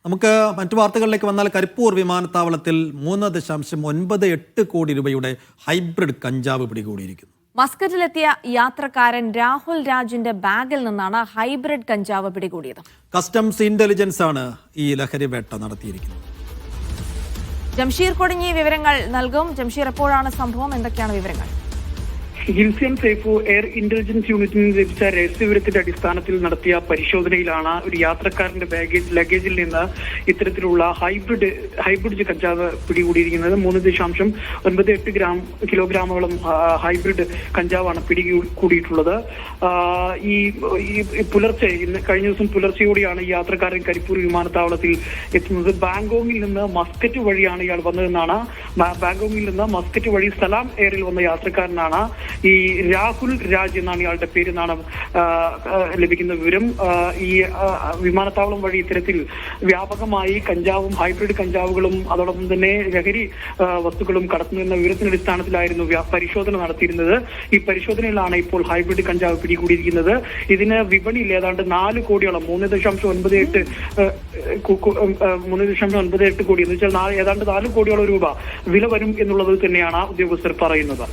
നമുക്ക് മറ്റു വാർത്തകളിലേക്ക് വന്നാൽ കരിപ്പൂർ വിമാനത്താവളത്തിൽ 3.98 കോടി രൂപയുടെ ഹൈബ്രിഡ് കഞ്ചാവ് പിടികൂടിയിരിക്കുന്നു. മസ്കറ്റിലെത്തിയ യാത്രക്കാരൻ രാഹുൽ രാജിന്റെ ബാഗിൽ നിന്നാണ് ഹൈബ്രിഡ് കഞ്ചാവ് പിടികൂടിയത്. കസ്റ്റംസ് ഇന്റലിജൻസ് ആണ് ഈ ലഹരി വേട്ട നടത്തിയിരിക്കുന്നത്. ജംഷീർ കൊടിഞ്ഞി വിവരങ്ങൾ നൽകും. ജംഷീർ, എപ്പോഴാണ് സംഭവം? എന്തൊക്കെയാണ് വിവരങ്ങൾ? ജിൻസിയൻ സേഫു എയർ ഇന്റലിജൻസ് യൂണിറ്റിന് ലഭിച്ച രഹസ്യവിവരത്തിന്റെ അടിസ്ഥാനത്തിൽ നടത്തിയ പരിശോധനയിലാണ് ഒരു യാത്രക്കാരന്റെ ലഗേജിൽ നിന്ന് ഇത്തരത്തിലുള്ള ഹൈബ്രിഡ് കഞ്ചാവ് പിടികൂടിയിരിക്കുന്നത്. 3.98 കിലോഗ്രാമോളം ഹൈബ്രിഡ് കഞ്ചാവാണ് പിടികൂടിയിട്ടുള്ളത്. ഈ പുലർച്ചെ കഴിഞ്ഞ ദിവസം പുലർച്ചെയോടെയാണ് ഈ യാത്രക്കാരൻ കരിപ്പൂർ വിമാനത്താവളത്തിൽ എത്തുന്നത്. ബാങ്കോങ്ങിൽ നിന്ന് മസ്കറ്റ് വഴിയാണ് ഇയാൾ വന്നതെന്നാണ്. ബാങ്കോങ്ങിൽ നിന്ന് മസ്കറ്റ് വഴി സലാം എയറിൽ വന്ന യാത്രക്കാരനാണ് ഈ രാഹുൽ രാജ് എന്നാണ് ഇയാളുടെ പേരെന്നാണ് ലഭിക്കുന്ന വിവരം. ഈ വിമാനത്താവളം വഴി ഇത്തരത്തിൽ വ്യാപകമായി കഞ്ചാവും ഹൈബ്രിഡ് കഞ്ചാവുകളും അതോടൊപ്പം തന്നെ ലഹരി വസ്തുക്കളും കടത്തുന്ന വിവരത്തിന്റെ അടിസ്ഥാനത്തിലായിരുന്നു പരിശോധന നടത്തിയിരുന്നത്. ഈ പരിശോധനയിലാണ് ഇപ്പോൾ ഹൈബ്രിഡ് കഞ്ചാവ് പിടികൂടിയിരിക്കുന്നത്. ഇതിന് വിപണിയിൽ ഏതാണ്ട് 4 കോടിയോളം 3.98 കോടി എന്ന് വെച്ചാൽ ഏതാണ്ട് 4 കോടിയോളം രൂപ വില വരും എന്നുള്ളത് തന്നെയാണ് ഉദ്യോഗസ്ഥർ പറയുന്നത്.